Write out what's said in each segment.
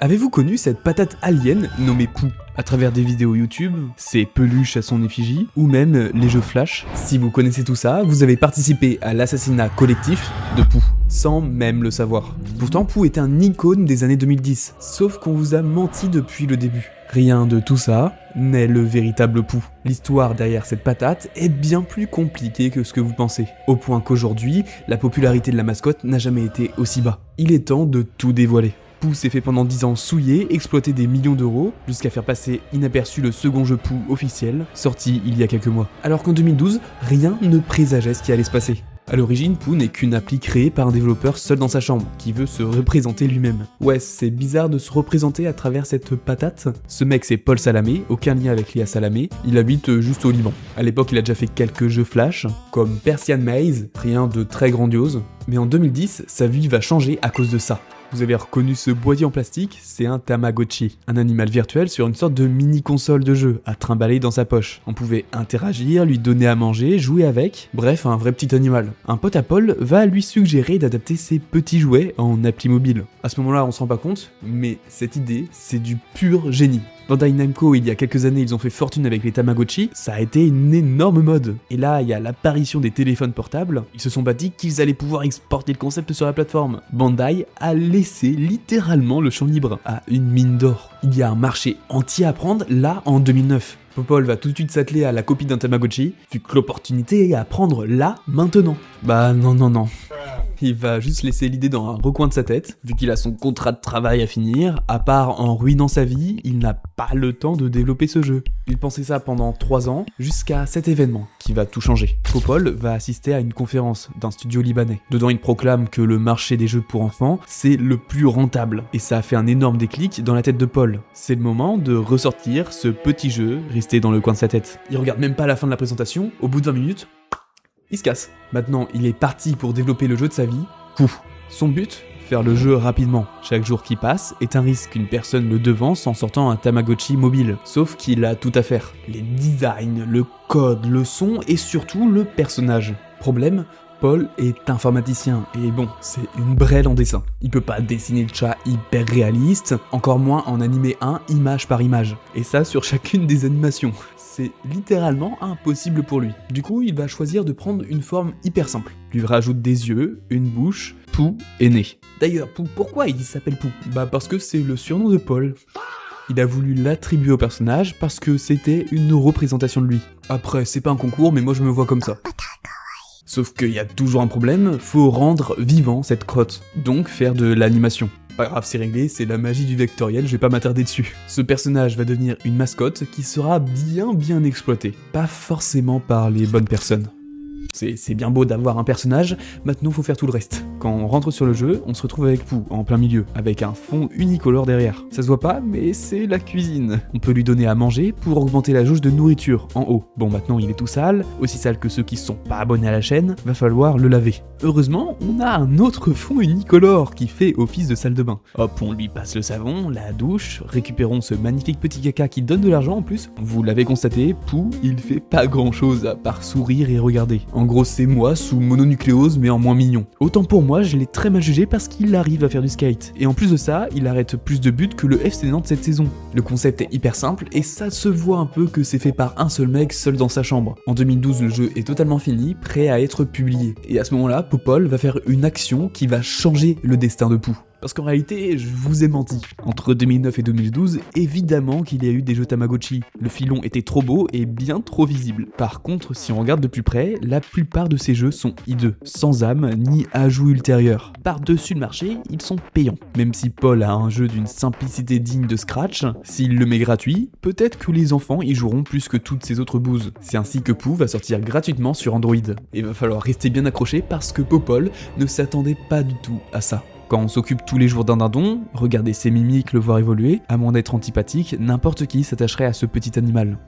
Avez-vous connu cette patate alien nommée Pooh? À travers des vidéos YouTube, ses peluches à son effigie, ou même les jeux Flash? Si vous connaissez tout ça, vous avez participé à l'assassinat collectif de Pooh, sans même le savoir. Pourtant, Pooh était un icône des années 2010, sauf qu'on vous a menti depuis le début. Rien de tout ça n'est le véritable Pooh. L'histoire derrière cette patate est bien plus compliquée que ce que vous pensez, au point qu'aujourd'hui, la popularité de la mascotte n'a jamais été aussi bas. Il est temps de tout dévoiler. Pooh s'est fait pendant 10 ans souiller, exploiter des millions d'euros, jusqu'à faire passer inaperçu le second jeu Pooh officiel, sorti il y a quelques mois. Alors qu'en 2012, rien ne présageait ce qui allait se passer. A l'origine, Pooh n'est qu'une appli créée par un développeur seul dans sa chambre, qui veut se représenter lui-même. Ouais, c'est bizarre de se représenter à travers cette patate. Ce mec c'est Paul Salamé, aucun lien avec Léa Salamé, il habite juste au Liban. À l'époque il a déjà fait quelques jeux Flash, comme Persian Maze, rien de très grandiose. Mais en 2010, sa vie va changer à cause de ça. Vous avez reconnu ce boîtier en plastique, c'est un Tamagotchi, un animal virtuel sur une sorte de mini-console de jeu, à trimballer dans sa poche. On pouvait interagir, lui donner à manger, jouer avec, bref, un vrai petit animal. Un pote à Paul va lui suggérer d'adapter ses petits jouets en appli mobile. À ce moment-là, on se rend pas compte, mais cette idée, c'est du pur génie. Bandai Namco, il y a quelques années, ils ont fait fortune avec les Tamagotchi, ça a été une énorme mode. Et là, il y a l'apparition des téléphones portables, ils se sont bâtis qu'ils allaient pouvoir exporter le concept sur la plateforme. Bandai a laissé littéralement le champ libre à une mine d'or. Il y a un marché entier à prendre, là, en 2009. Popol va tout de suite s'atteler à la copie d'un Tamagotchi, vu que l'opportunité est à prendre là, maintenant. Bah non. Il va juste laisser l'idée dans un recoin de sa tête, vu qu'il a son contrat de travail à finir, à part en ruinant sa vie, il n'a pas le temps de développer ce jeu. Il pensait ça pendant 3 ans, jusqu'à cet événement qui va tout changer. Popol va assister à une conférence d'un studio libanais. Dedans il proclame que le marché des jeux pour enfants, c'est le plus rentable. Et ça a fait un énorme déclic dans la tête de Paul. C'est le moment de ressortir ce petit jeu resté dans le coin de sa tête. Il regarde même pas la fin de la présentation, au bout de 20 minutes, il se casse. Maintenant, il est parti pour développer le jeu de sa vie, Pooh. Son but, faire le jeu rapidement. Chaque jour qui passe est un risque, une personne le devance en sortant un Tamagotchi mobile. Sauf qu'il a tout à faire. Les designs, le code, le son et surtout le personnage. Problème, Paul est informaticien, et bon, c'est une brêle en dessin. Il peut pas dessiner de chat hyper réaliste, encore moins en animer un image par image. Et ça sur chacune des animations. C'est littéralement impossible pour lui. Du coup, il va choisir de prendre une forme hyper simple. Il lui rajoute des yeux, une bouche, Pooh est né. D'ailleurs, Pooh, pourquoi il s'appelle Pooh? Bah parce que c'est le surnom de Paul. Il a voulu l'attribuer au personnage parce que c'était une représentation de lui. Après, c'est pas un concours, mais moi je me vois comme ça. Sauf qu'il y a toujours un problème, faut rendre vivant cette crotte, donc faire de l'animation. Pas grave, c'est réglé, c'est la magie du vectoriel, je vais pas m'attarder dessus. Ce personnage va devenir une mascotte qui sera bien exploitée, pas forcément par les bonnes personnes. C'est bien beau d'avoir un personnage, maintenant faut faire tout le reste. Quand on rentre sur le jeu, on se retrouve avec Pooh, en plein milieu, avec un fond unicolore derrière. Ça se voit pas, mais c'est la cuisine. On peut lui donner à manger pour augmenter la jauge de nourriture, en haut. Bon, maintenant il est tout sale, aussi sale que ceux qui sont pas abonnés à la chaîne, va falloir le laver. Heureusement, on a un autre fond unicolore qui fait office de salle de bain. Hop, on lui passe le savon, la douche, récupérons ce magnifique petit caca qui donne de l'argent en plus. Vous l'avez constaté, Pooh, il fait pas grand chose à part sourire et regarder. En gros, c'est moi sous mononucléose mais en moins mignon. Autant pour moi, je l'ai très mal jugé parce qu'il arrive à faire du skate. Et en plus de ça, il arrête plus de buts que le FC Nantes cette saison. Le concept est hyper simple et ça se voit un peu que c'est fait par un seul mec seul dans sa chambre. En 2012, le jeu est totalement fini, prêt à être publié. Et à ce moment-là, Popol va faire une action qui va changer le destin de Pooh. Parce qu'en réalité, je vous ai menti. Entre 2009 et 2012, évidemment qu'il y a eu des jeux Tamagotchi. Le filon était trop beau et bien trop visible. Par contre, si on regarde de plus près, la plupart de ces jeux sont hideux, sans âme ni ajout ultérieur. Par-dessus le marché, ils sont payants. Même si Paul a un jeu d'une simplicité digne de Scratch, s'il le met gratuit, peut-être que les enfants y joueront plus que toutes ces autres bouses. C'est ainsi que Pooh va sortir gratuitement sur Android. Et va falloir rester bien accroché parce que Popol ne s'attendait pas du tout à ça. Quand on s'occupe tous les jours d'un dindon, regarder ses mimiques, le voir évoluer, à moins d'être antipathique, n'importe qui s'attacherait à ce petit animal.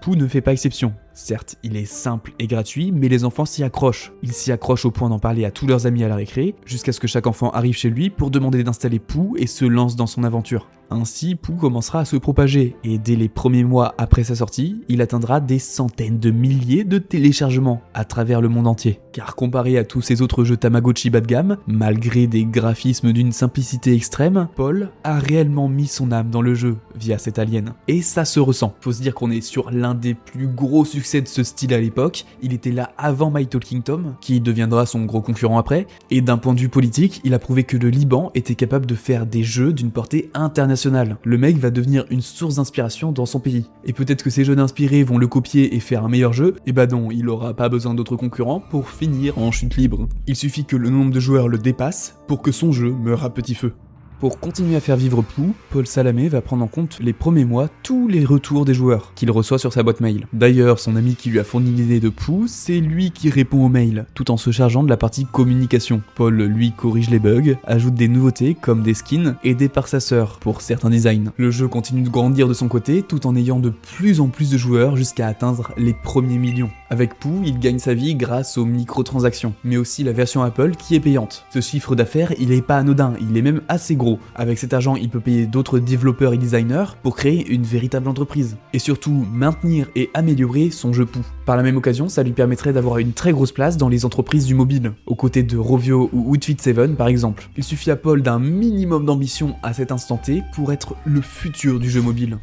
Pooh ne fait pas exception. Certes, il est simple et gratuit, mais les enfants s'y accrochent. Ils s'y accrochent au point d'en parler à tous leurs amis à la récré, jusqu'à ce que chaque enfant arrive chez lui pour demander d'installer Pooh et se lance dans son aventure. Ainsi, Pooh commencera à se propager, et dès les premiers mois après sa sortie, il atteindra des centaines de milliers de téléchargements à travers le monde entier. Car comparé à tous ces autres jeux Tamagotchi bas de gamme, malgré des graphismes d'une simplicité extrême, Paul a réellement mis son âme dans le jeu via cet alien. Et ça se ressent. Faut se dire qu'on est sur l'un des plus gros succès de ce style à l'époque. Il était là avant My Talking Tom, qui deviendra son gros concurrent après, et d'un point de vue politique, il a prouvé que le Liban était capable de faire des jeux d'une portée internationale. Le mec va devenir une source d'inspiration dans son pays. Et peut-être que ces jeunes inspirés vont le copier et faire un meilleur jeu, et bah non, il aura pas besoin d'autres concurrents pour finir en chute libre. Il suffit que le nombre de joueurs le dépasse pour que son jeu meure à petit feu. Pour continuer à faire vivre Pooh, Paul Salamé va prendre en compte les premiers mois tous les retours des joueurs qu'il reçoit sur sa boîte mail. D'ailleurs, son ami qui lui a fourni l'idée de Pooh, c'est lui qui répond aux mails, tout en se chargeant de la partie communication. Paul, lui, corrige les bugs, ajoute des nouveautés comme des skins, aidés par sa sœur pour certains designs. Le jeu continue de grandir de son côté, tout en ayant de plus en plus de joueurs jusqu'à atteindre les premiers millions. Avec Pooh, il gagne sa vie grâce aux microtransactions, mais aussi la version Apple qui est payante. Ce chiffre d'affaires, il est pas anodin, il est même assez gros. Avec cet argent, il peut payer d'autres développeurs et designers pour créer une véritable entreprise. Et surtout, maintenir et améliorer son jeu Pooh. Par la même occasion, ça lui permettrait d'avoir une très grosse place dans les entreprises du mobile, aux côtés de Rovio ou Outfit7 par exemple. Il suffit à Paul d'un minimum d'ambition à cet instant T pour être le futur du jeu mobile.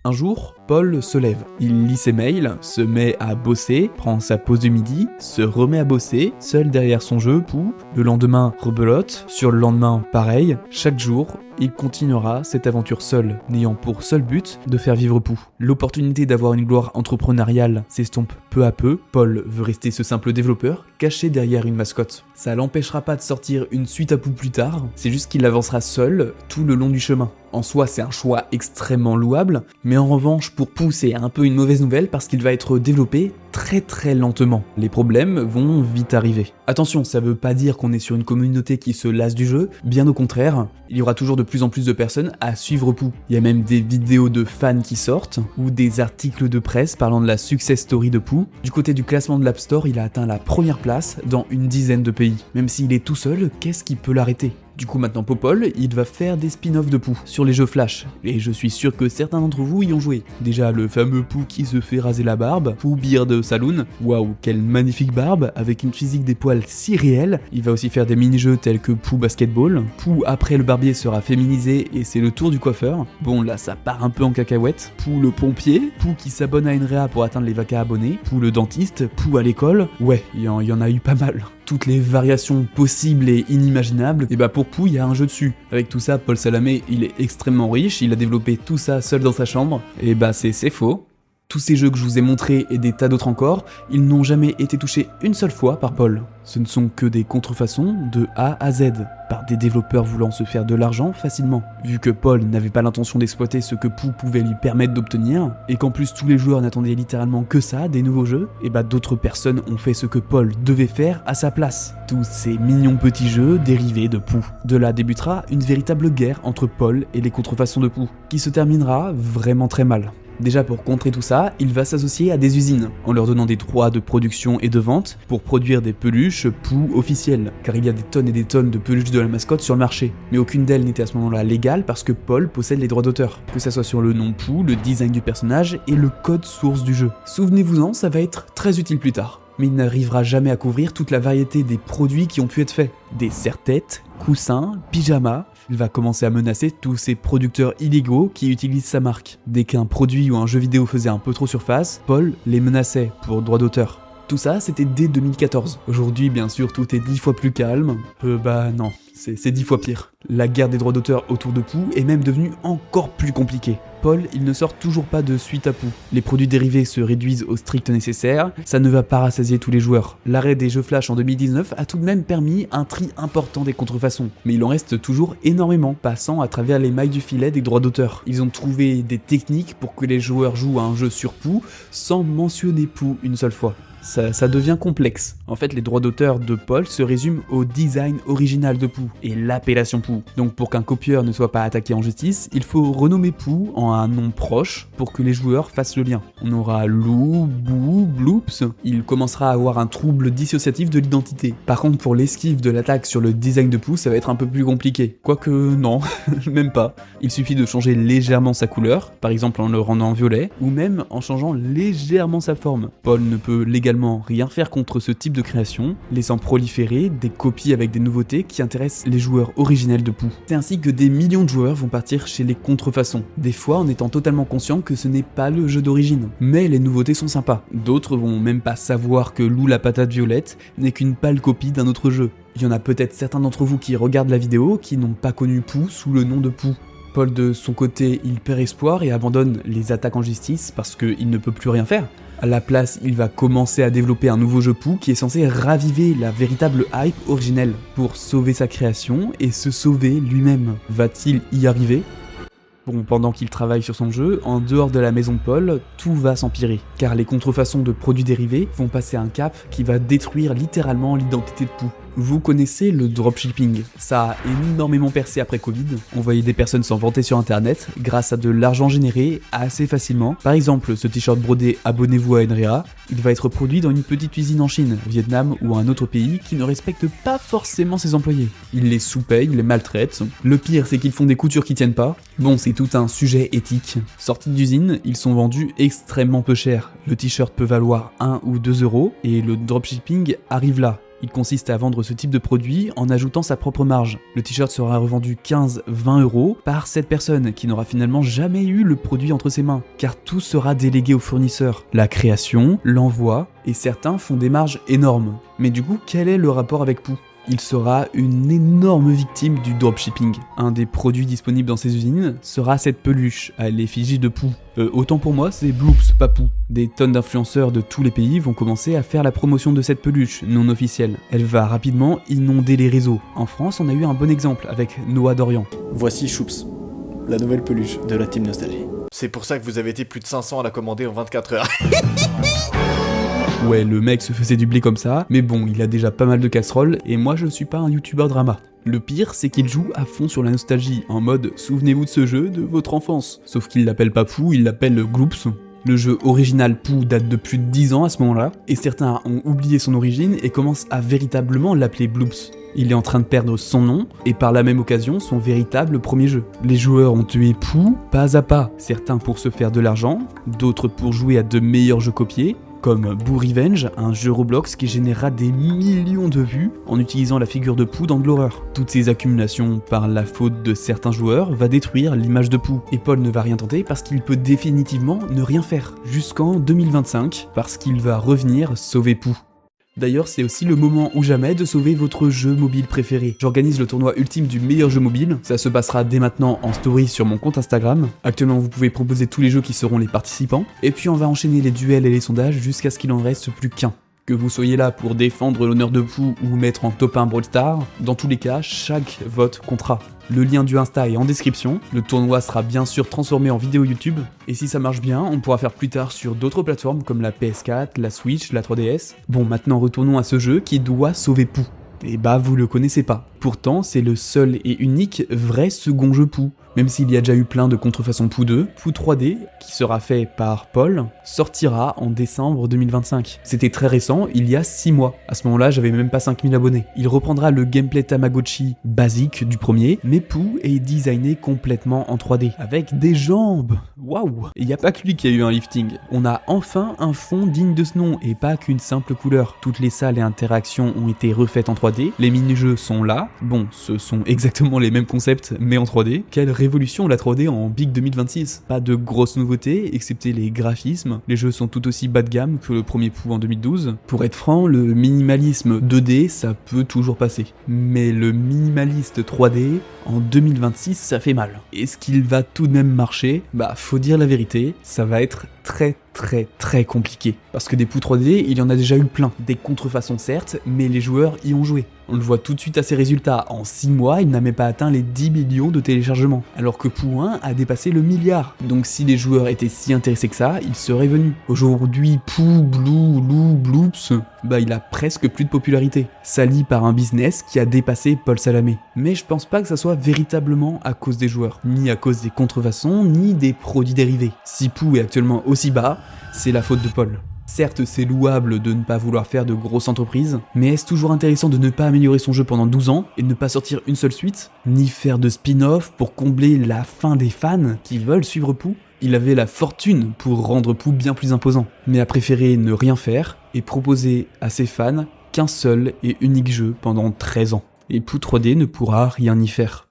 Un jour, Paul se lève, il lit ses mails, se met à bosser, prend sa pause de midi, se remet à bosser, seul derrière son jeu, Pooh. Le lendemain, rebelote, sur le lendemain, pareil. Chaque jour, il continuera cette aventure seul, n'ayant pour seul but de faire vivre Pooh. L'opportunité d'avoir une gloire entrepreneuriale s'estompe peu à peu. Paul veut rester ce simple développeur, caché derrière une mascotte. Ça l'empêchera pas de sortir une suite à Pooh plus tard, c'est juste qu'il avancera seul tout le long du chemin. En soi, c'est un choix extrêmement louable, mais en revanche, pour Pooh, c'est un peu une mauvaise nouvelle parce qu'il va être développé très lentement. Les problèmes vont vite arriver. Attention, ça veut pas dire qu'on est sur une communauté qui se lasse du jeu, bien au contraire, il y aura toujours de plus en plus de personnes à suivre Pooh. Il y a même des vidéos de fans qui sortent, ou des articles de presse parlant de la success story de Pooh. Du côté du classement de l'App Store, il a atteint la première place dans une dizaine de pays. Même s'il est tout seul, qu'est-ce qui peut l'arrêter ? Du coup maintenant Popol, il va faire des spin-offs de Pooh sur les jeux Flash, et je suis sûr que certains d'entre vous y ont joué. Déjà le fameux Pooh qui se fait raser la barbe, Pooh Beard Saloon, waouh quelle magnifique barbe, avec une physique des poils si réelle. Il va aussi faire des mini-jeux tels que Pooh Basketball, Pooh après le barbier sera féminisé et c'est le tour du coiffeur. Bon là ça part un peu en cacahuète. Pooh le pompier, Pooh qui s'abonne à une réa pour atteindre les vacas abonnés, Pooh le dentiste, Pooh à l'école, ouais il y en a eu pas mal. Toutes les variations possibles et inimaginables, et bah pour Pooh il y a un jeu dessus. Avec tout ça, Paul Salamé il est extrêmement riche, il a développé tout ça seul dans sa chambre, et bah c'est faux. Tous ces jeux que je vous ai montrés et des tas d'autres encore, ils n'ont jamais été touchés une seule fois par Paul. Ce ne sont que des contrefaçons de A à Z, par des développeurs voulant se faire de l'argent facilement. Vu que Paul n'avait pas l'intention d'exploiter ce que Pooh pouvait lui permettre d'obtenir, et qu'en plus tous les joueurs n'attendaient littéralement que ça, des nouveaux jeux, et bah d'autres personnes ont fait ce que Paul devait faire à sa place. Tous ces mignons petits jeux dérivés de Pooh. De là débutera une véritable guerre entre Paul et les contrefaçons de Pooh, qui se terminera vraiment très mal. Déjà pour contrer tout ça, il va s'associer à des usines, en leur donnant des droits de production et de vente pour produire des peluches Pooh officielles, car il y a des tonnes et des tonnes de peluches de la mascotte sur le marché. Mais aucune d'elles n'était à ce moment-là légale parce que Paul possède les droits d'auteur, que ça soit sur le nom Pooh, le design du personnage et le code source du jeu. Souvenez-vous-en, ça va être très utile plus tard. Mais il n'arrivera jamais à couvrir toute la variété des produits qui ont pu être faits. Des serre-têtes, coussins, pyjamas. Il va commencer à menacer tous ces producteurs illégaux qui utilisent sa marque. Dès qu'un produit ou un jeu vidéo faisait un peu trop surface, Paul les menaçait pour droit d'auteur. Tout ça, c'était dès 2014. Aujourd'hui, bien sûr, tout est 10 fois plus calme. Bah non, c'est 10 fois pire. La guerre des droits d'auteur autour de Pooh est même devenue encore plus compliquée. Paul, il ne sort toujours pas de suite à Pooh. Les produits dérivés se réduisent au strict nécessaire, ça ne va pas rassasier tous les joueurs. L'arrêt des jeux Flash en 2019 a tout de même permis un tri important des contrefaçons, mais il en reste toujours énormément, passant à travers les mailles du filet des droits d'auteur. Ils ont trouvé des techniques pour que les joueurs jouent à un jeu sur Pooh sans mentionner Pooh une seule fois. ça devient complexe. En fait, les droits d'auteur de Paul se résument au design original de Pooh et l'appellation Pooh. Donc pour qu'un copieur ne soit pas attaqué en justice, il faut renommer Pooh en un nom proche pour que les joueurs fassent le lien. On aura Lou, Boo, Bloops, il commencera à avoir un trouble dissociatif de l'identité. Par contre, pour l'esquive de l'attaque sur le design de Pooh, ça va être un peu plus compliqué. Quoique non, même pas. Il suffit de changer légèrement sa couleur, par exemple en le rendant violet, ou même en changeant légèrement sa forme. Paul ne peut légalement rien faire contre ce type de création, laissant proliférer des copies avec des nouveautés qui intéressent les joueurs originels de Pooh. C'est ainsi que des millions de joueurs vont partir chez les contrefaçons, des fois en étant totalement conscients que ce n'est pas le jeu d'origine. Mais les nouveautés sont sympas. D'autres vont même pas savoir que Lou la patate violette n'est qu'une pâle copie d'un autre jeu. Il y en a peut-être certains d'entre vous qui regardent la vidéo qui n'ont pas connu Pooh sous le nom de Pooh. Paul de son côté, il perd espoir et abandonne les attaques en justice parce qu'il ne peut plus rien faire. À la place, il va commencer à développer un nouveau jeu Pooh qui est censé raviver la véritable hype originelle pour sauver sa création et se sauver lui-même. Va-t-il y arriver ? Bon, pendant qu'il travaille sur son jeu, en dehors de la maison de Paul, tout va s'empirer, car les contrefaçons de produits dérivés vont passer un cap qui va détruire littéralement l'identité de Pooh. Vous connaissez le dropshipping, ça a énormément percé après Covid, on voyait des personnes s'en vanter sur internet grâce à de l'argent généré assez facilement. Par exemple, ce t-shirt brodé abonnez-vous à Nrea, il va être produit dans une petite usine en Chine, Vietnam ou un autre pays qui ne respecte pas forcément ses employés. Ils les sous-payent, les maltraitent, le pire c'est qu'ils font des coutures qui tiennent pas. Bon, c'est tout un sujet éthique. Sortis d'usine, ils sont vendus extrêmement peu cher. Le t-shirt peut valoir 1 ou 2 euros et le dropshipping arrive là. Il consiste à vendre ce type de produit en ajoutant sa propre marge. Le t-shirt sera revendu 15-20 euros par cette personne qui n'aura finalement jamais eu le produit entre ses mains, car tout sera délégué au fournisseur. La création, l'envoi, et certains font des marges énormes. Mais du coup, quel est le rapport avec Pooh ? Il sera une énorme victime du dropshipping. Un des produits disponibles dans ces usines sera cette peluche à l'effigie de Pooh. Autant pour moi, c'est Bloops, pas Pooh. Des tonnes d'influenceurs de tous les pays vont commencer à faire la promotion de cette peluche non officielle. Elle va rapidement inonder les réseaux. En France, on a eu un bon exemple avec Noah Dorian. Voici Choups, la nouvelle peluche de la Team Nostalgie. C'est pour ça que vous avez été plus de 500 à la commander en 24 heures. Ouais, le mec se faisait du blé comme ça, mais bon, il a déjà pas mal de casseroles, et moi je suis pas un youtubeur drama. Le pire, c'est qu'il joue à fond sur la nostalgie, en mode « souvenez-vous de ce jeu de votre enfance ». Sauf qu'il l'appelle pas Pooh, il l'appelle Gloops. Le jeu original Pooh date de plus de 10 ans à ce moment-là, et certains ont oublié son origine et commencent à véritablement l'appeler Bloops. Il est en train de perdre son nom, et par la même occasion son véritable premier jeu. Les joueurs ont tué Pooh pas à pas, certains pour se faire de l'argent, d'autres pour jouer à de meilleurs jeux copiés, comme Boo Revenge, un jeu Roblox qui générera des millions de vues en utilisant la figure de Pooh dans de l'horreur. Toutes ces accumulations par la faute de certains joueurs va détruire l'image de Pooh. Et Paul ne va rien tenter parce qu'il peut définitivement ne rien faire, jusqu'en 2025, parce qu'il va revenir sauver Pooh. D'ailleurs, c'est aussi le moment ou jamais de sauver votre jeu mobile préféré. J'organise le tournoi ultime du meilleur jeu mobile, ça se passera dès maintenant en story sur mon compte Instagram. Actuellement, vous pouvez proposer tous les jeux qui seront les participants, et puis on va enchaîner les duels et les sondages jusqu'à ce qu'il en reste plus qu'un. Que vous soyez là pour défendre l'honneur de Pooh ou mettre en top 1 Brawl Stars, dans tous les cas, chaque vote comptera. Le lien du Insta est en description, le tournoi sera bien sûr transformé en vidéo YouTube, et si ça marche bien, on pourra faire plus tard sur d'autres plateformes comme la PS4, la Switch, la 3DS. Bon, maintenant retournons à ce jeu qui doit sauver Pooh. Et bah vous le connaissez pas. Pourtant, c'est le seul et unique vrai second jeu Pooh. Même s'il y a déjà eu plein de contrefaçons Pooh 2, Pooh 3D, qui sera fait par Paul, sortira en décembre 2025. C'était très récent, il y a 6 mois. À ce moment-là, j'avais même pas 5000 abonnés. Il reprendra le gameplay Tamagotchi basique du premier, mais Pooh est designé complètement en 3D, avec des jambes. Waouh! Il n'y a pas que lui qui a eu un lifting. On a enfin un fond digne de ce nom, et pas qu'une simple couleur. Toutes les salles et interactions ont été refaites en 3D, les mini-jeux sont là. Bon, ce sont exactement les mêmes concepts, mais en 3D. Quelle révolution la 3D en Big 2026. Pas de grosses nouveautés, excepté les graphismes. Les jeux sont tout aussi bas de gamme que le premier Pooh en 2012. Pour être franc, le minimalisme 2D, ça peut toujours passer. Mais le minimaliste 3D, en 2026, ça fait mal. Est-ce qu'il va tout de même marcher ? Bah, faut dire la vérité, ça va être très compliqué. Parce que des poux 3D, il y en a déjà eu plein. Des contrefaçons certes, mais les joueurs y ont joué. On le voit tout de suite à ses résultats. En 6 mois, il n'a même pas atteint les 10 millions de téléchargements. Alors que Pou 1 a dépassé le milliard. Donc si les joueurs étaient si intéressés que ça, ils seraient venus. Aujourd'hui, Pou, Blue, Lou, Bloops, il a presque plus de popularité. Sali par un business qui a dépassé Paul Salamé. Mais je pense pas que ça soit véritablement à cause des joueurs. Ni à cause des contrefaçons, ni des produits dérivés. Si Pou est actuellement aussi bas, c'est la faute de Paul. Certes, c'est louable de ne pas vouloir faire de grosses entreprises, mais est-ce toujours intéressant de ne pas améliorer son jeu pendant 12 ans et ne pas sortir une seule suite, ni faire de spin-off pour combler la faim des fans qui veulent suivre Pou? Il avait la fortune pour rendre Pou bien plus imposant, mais a préféré ne rien faire et proposer à ses fans qu'un seul et unique jeu pendant 13 ans. Et Pou 3D ne pourra rien y faire.